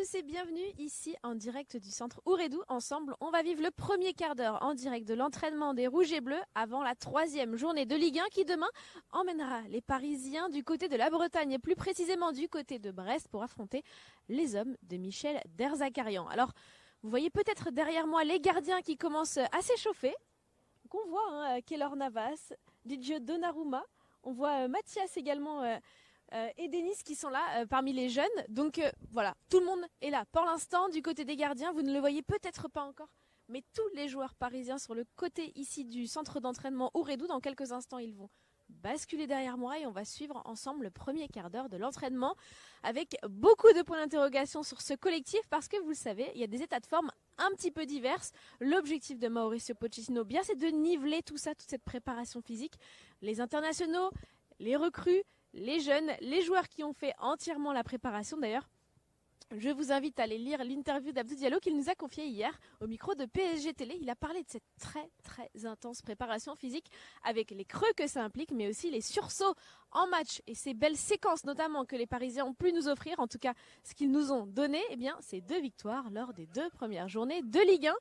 tous et bienvenue ici en direct du centre Ouredou. Ensemble, on va vivre le premier quart d'heure en direct de l'entraînement des Rouges et Bleus avant la 3e journée de Ligue 1 qui demain emmènera les Parisiens du côté de la Bretagne et plus précisément du côté de Brest pour affronter les hommes de Michel Derzakarian. Alors, vous voyez peut-être derrière moi les gardiens qui commencent à s'échauffer. Donc on voit Keylor Navas, Didier Donnarumma, on voit Mathias également et Denis qui sont là parmi les jeunes. Donc voilà, tout le monde est là. Pour l'instant, du côté des gardiens, vous ne le voyez peut-être pas encore, mais tous les joueurs parisiens sur le côté ici du centre d'entraînement Ouredou, dans quelques instants, ils vont basculer derrière moi et on va suivre ensemble le premier quart d'heure de l'entraînement avec beaucoup de points d'interrogation sur ce collectif parce que vous le savez, il y a des états de forme un petit peu diverses. L'objectif de Mauricio Pochettino, bien, c'est de niveler tout ça, toute cette préparation physique. Les internationaux, les recrues, les jeunes, les joueurs qui ont fait entièrement la préparation d'ailleurs. Je vous invite à aller lire l'interview d'Abdou Diallo qu'il nous a confiée hier au micro de PSG Télé. Il a parlé de cette très intense préparation physique avec les creux que ça implique, mais aussi les sursauts en match et ces belles séquences notamment que les Parisiens ont pu nous offrir. En tout cas, ce qu'ils nous ont donné, eh bien, c'est 2 victoires lors des 2 premières journées de Ligue 1.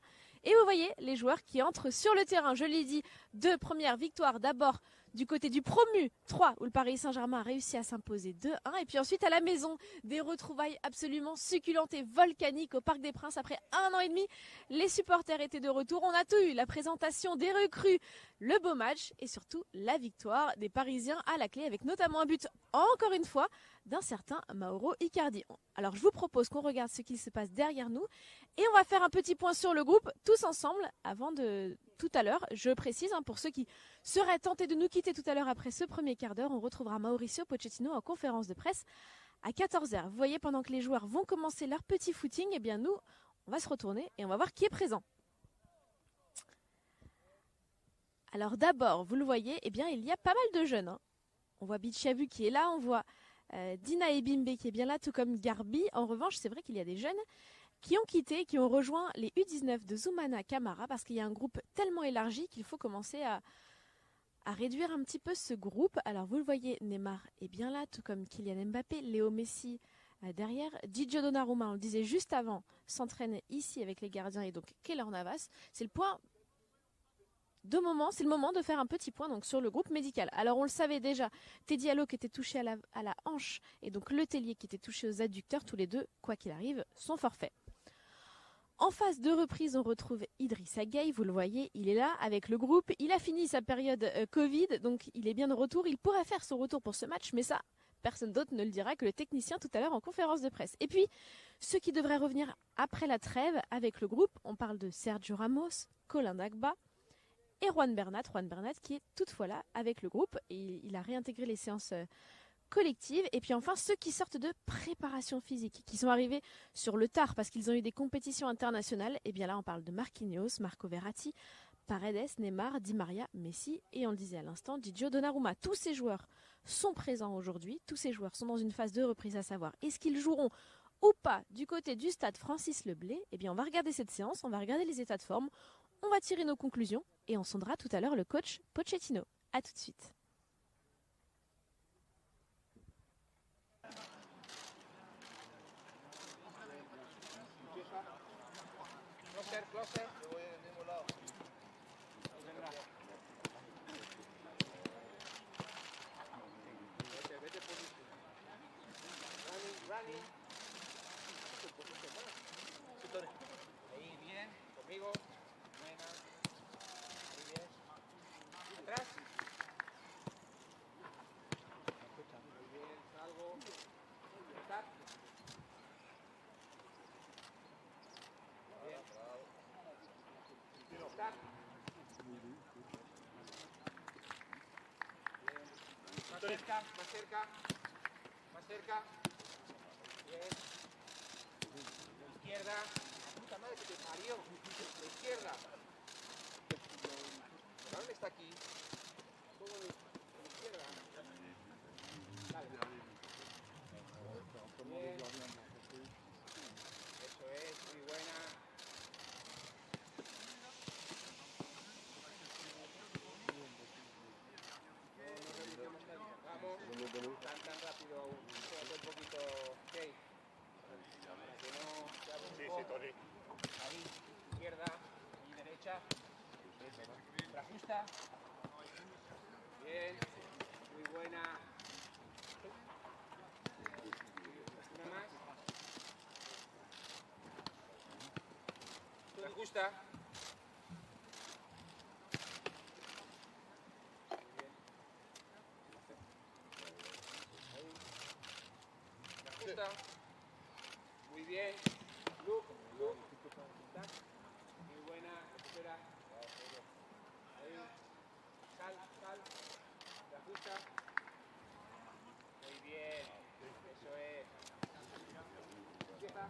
Et vous voyez les joueurs qui entrent sur le terrain. Je l'ai dit, 2 premières victoires d'abord du côté du promu 3 où le Paris Saint-Germain a réussi à s'imposer 2-1 et puis ensuite à la maison des retrouvailles absolument succulentes et volcaniques au Parc des Princes après 1 an et demi. Les supporters étaient de retour, on a tout eu, la présentation des recrues, le beau match et surtout la victoire des Parisiens à la clé avec notamment un but encore une fois d'un certain Mauro Icardi. Alors je vous propose qu'on regarde ce qui se passe derrière nous et on va faire un petit point sur le groupe tous ensemble avant de tout à l'heure. Je précise pour ceux qui seraient tentés de nous quitter tout à l'heure après ce premier quart d'heure, on retrouvera Mauricio Pochettino en conférence de presse à 14h. Vous voyez, pendant que les joueurs vont commencer leur petit footing, eh bien nous, on va se retourner et on va voir qui est présent. Alors d'abord, vous le voyez, eh bien il y a pas mal de jeunes. On voit Bichavu qui est là, on voit Dina Ebimbe qui est bien là, tout comme Garbi. En revanche, c'est vrai qu'il y a des jeunes qui ont quitté, qui ont rejoint les U19 de Zoumana Camara parce qu'il y a un groupe tellement élargi qu'il faut commencer à réduire un petit peu ce groupe. Alors vous le voyez, Neymar est bien là, tout comme Kylian Mbappé, Léo Messi derrière. Didier Donnarumma, on le disait juste avant, s'entraîne ici avec les gardiens et donc Keylor Navas. C'est le moment de faire un petit point donc, sur le groupe médical. Alors on le savait déjà, Teddy Diallo qui était touché à la hanche et donc Le Tellier qui était touché aux adducteurs, tous les deux, quoi qu'il arrive, sont forfaits. En phase de reprise, on retrouve Idrissa Gueye, vous le voyez, il est là avec le groupe. Il a fini sa période Covid, donc il est bien de retour. Il pourrait faire son retour pour ce match, mais ça, personne d'autre ne le dira que le technicien tout à l'heure en conférence de presse. Et puis, ceux qui devraient revenir après la trêve avec le groupe, on parle de Sergio Ramos, Colin Dagba et Juan Bernat. Juan Bernat qui est toutefois là avec le groupe et il a réintégré les séances collective. Et puis enfin ceux qui sortent de préparation physique, qui sont arrivés sur le tard parce qu'ils ont eu des compétitions internationales, et bien là on parle de Marquinhos, Marco Verratti, Paredes, Neymar, Di Maria, Messi et on le disait à l'instant, Didier Donnarumma. Tous ces joueurs sont présents aujourd'hui, tous ces joueurs sont dans une phase de reprise, à savoir est-ce qu'ils joueront ou pas du côté du stade Francis Leblay. Et bien on va regarder cette séance, on va regarder les états de forme, on va tirer nos conclusions et on sondera tout à l'heure le coach Pochettino. A tout de suite. Closer. Yo voy del mismo lado. Vete posición. Running. Ahí, bien. Conmigo. Buena. Muy bien. Atrás. Muy bien. Salgo. Start. Bien. Start. Más cerca, más cerca. Más cerca. Bien. La izquierda. La puta madre que te parió. La izquierda. El balón está aquí. Juego de la izquierda. Dale. Bien. Eso es, muy buena. No repitamos tanto. Vamos. Tan rápido aún. Quédate un poquito. Ok. Para que no justa. Bien, muy buena. Una más. La justa. La justa. Muy bien. Look, look. Muy buena. Recupera. Ahí. Sal, sal. La justa. Muy bien. Eso es. Empieza.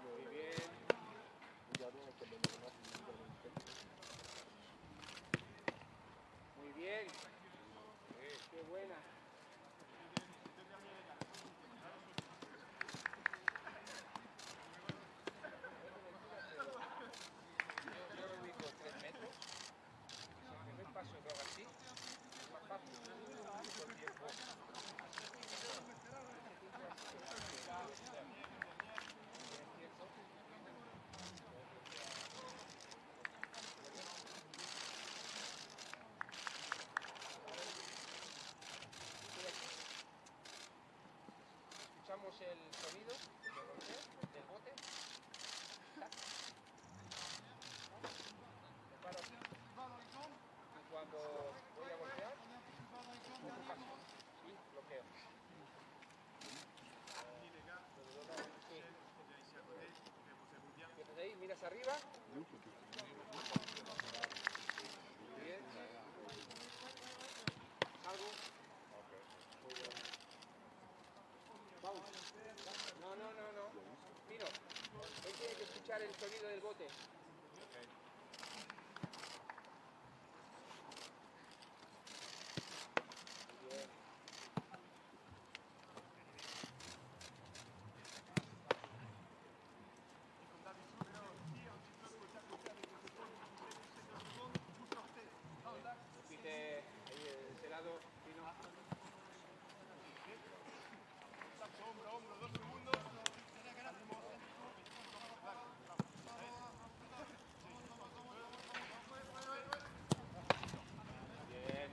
Muy bien. Muy bien. Qué buena. Yo lo ubico 3 metros. Si el primer paso lo hago así, es más fácil. Todo el tiempo. Escuchamos el sonido del bote. Tac. Me paro aquí. Y cuando voy a voltear, paso. Y bloqueo. Sí. Empiezas ahí, miras arriba. Bien. Salgo. Muy bien. Vamos. No, no, no, no. Miro. Él tiene que escuchar el sonido del bote. Bien. Repite ahí ese lado, Pino. Bien.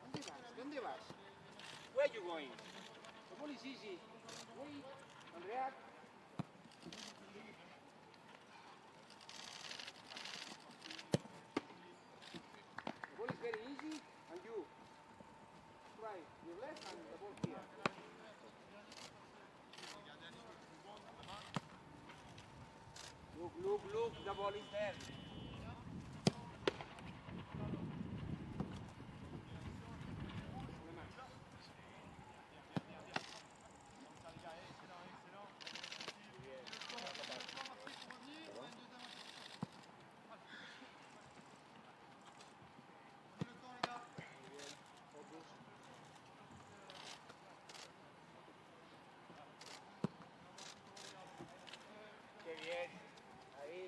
¿Dónde vas? ¿Dónde vas? Where are you going? The ball is easy. Wait and react. The ball is very easy and you try your left and the ball here. Look, look, look, the ball is there. Una más. Bien. Muy bien. Focus. Qué bien. Ahí.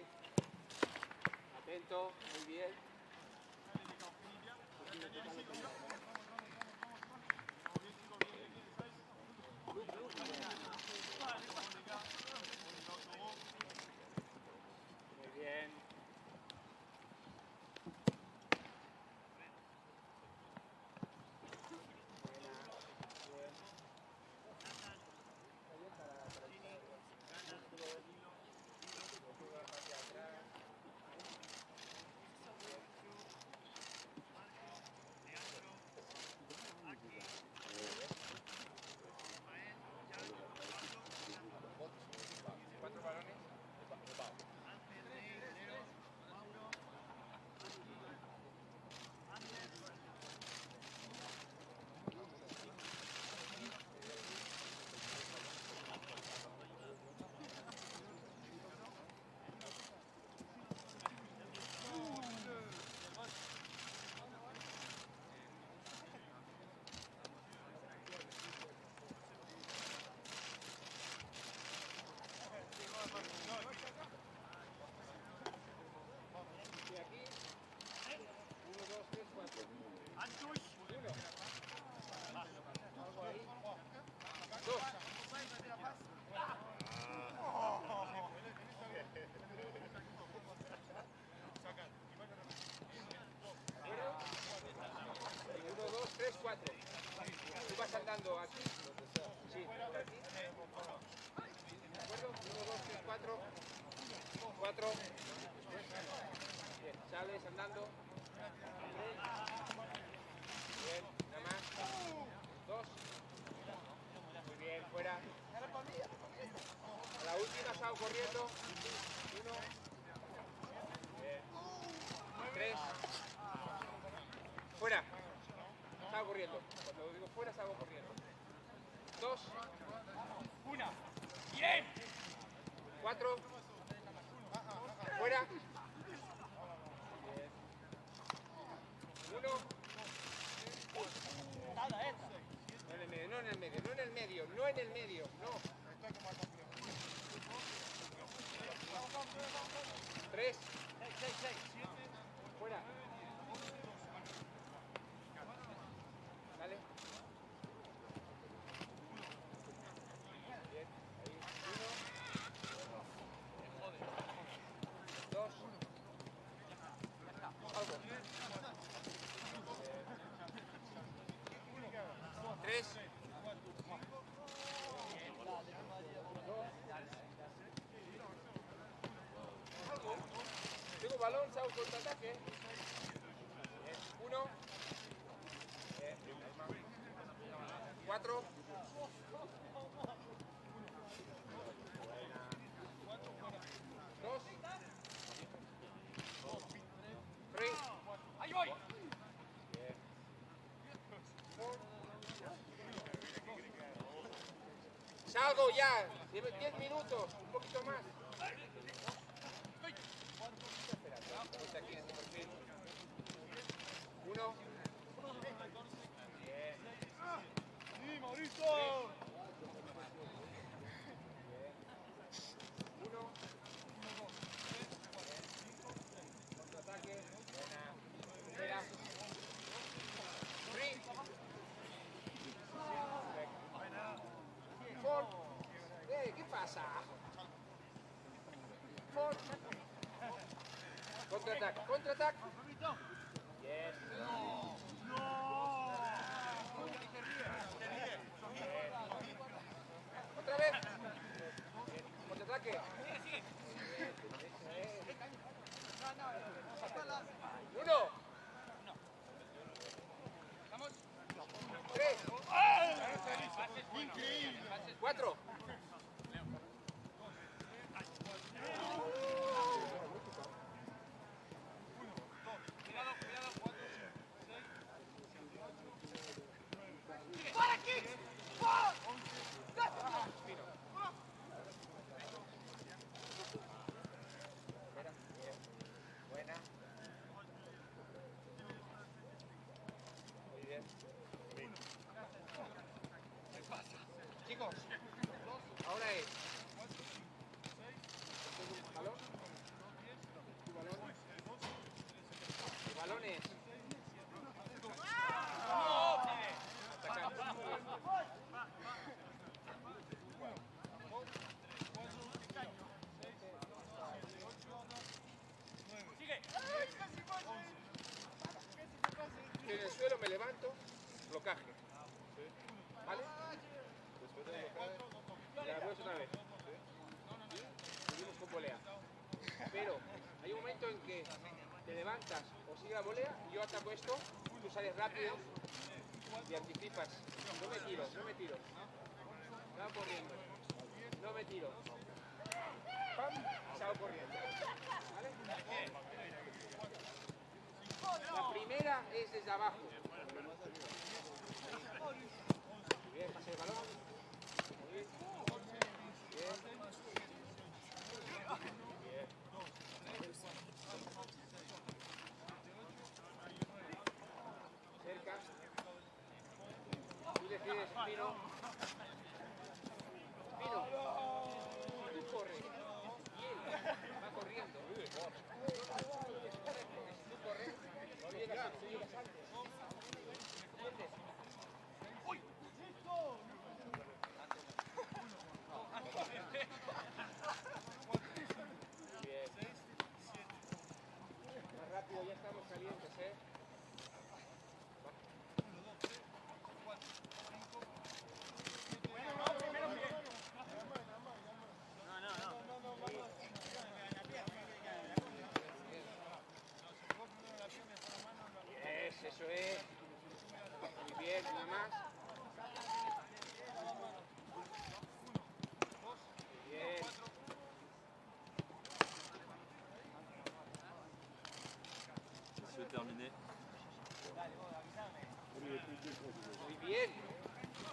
aquí. Sí, por aquí. ¿De acuerdo? 1, 2, 3, 4. 4. Bien, sales andando. Bien, nada más. 2. Muy bien, fuera. A la última salgo corriendo. 1. Bien. 3. Fuera. Salgo corriendo. Cuando digo fuera, salgo corriendo. 2. 1. Bien. 4. Fuera. 1. No en el medio, no en el medio, no en el medio, no. 3. Fuera. Dale. Bien, ahí. 1. 2. Algo. 3. Tengo balón, salgo contraataque. 1. 4. 2. 3. Ahí voy. Salgo ya, 10 minutos, un poquito más. Espera, aquí en este perfil. 1. Bien. Sí, Mauricio. 1. Contraataque. Buena. Espera. 3. 4. ¿Qué pasa? 4. Contraataque, contraataque. Yes. Otra vez. Contraataque. 1. 3. 4. Buena. Muy bien. Chicos, ahora es. ¿Balón? ¿Tu balón? ¿Tu balón es? Atacante. En el suelo me levanto, blocaje. ¿Vale? Después de blocaje, ya vuelves otra vez. Y seguimos con volea. Pero hay un momento en que te levantas o sigue la volea, yo ataco esto, tú sales rápido y anticipas. No me tiro, no me tiro. Salgo corriendo. No me tiro. ¡Pam! Y salgo corriendo. ¿Vale? La primera es desde abajo. Bien, pase el balón. Bien. Bien. Bien. Cerca. Tú decides, Pino. Pino. Tú corres. Y él va corriendo. Tú corres. Tú llegas antes. ¿Entiendes? Bien. Más rápido, ya estamos calientes, ¿eh? Muy bien.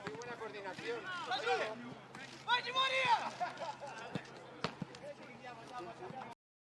Muy buena coordinación. ¡Vaya María!